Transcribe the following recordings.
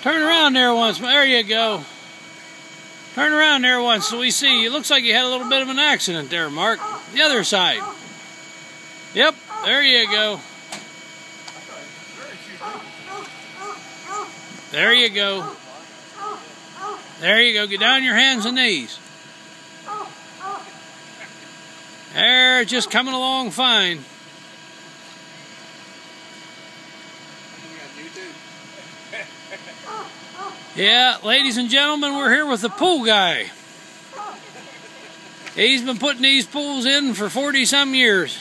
Turn around there once. There you go. Turn around there once so we see. It looks like you had a little bit of an accident there, Mark. The other side. Yep, there you go. There you go. There you go. Get down on your hands and knees. There, just coming along fine. Yeah, ladies and gentlemen, we're here with the pool guy. He's been putting these pools in for 40-some years.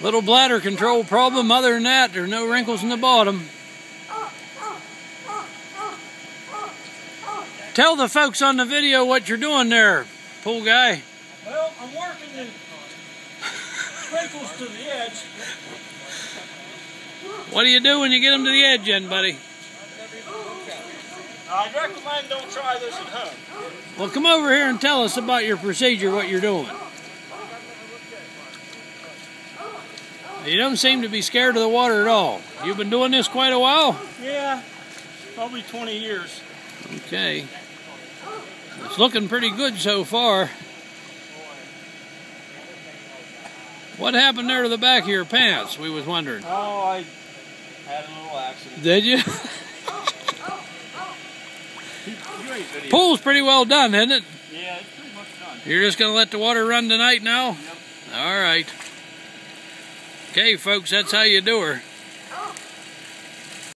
Little bladder control problem. Other than that, there's no wrinkles in the bottom. Tell the folks on the video what you're doing there, pool guy. Well, I'm working the wrinkles to the edge. What do you do when you get them to the edge then, buddy? I'd recommend don't try this at home. Well, come over here and tell us about your procedure, what you're doing. You don't seem to be scared of the water at all. You've been doing this quite a while? Yeah, probably 20 years. Okay. It's looking pretty good so far. What happened there to the back of your pants, we was wondering? Oh, I had a little accident. Did you? Pool's pretty well done, isn't it? Yeah, it's pretty much done. You're just going to let the water run tonight now? Yep. All right. Okay, folks, that's how you do her.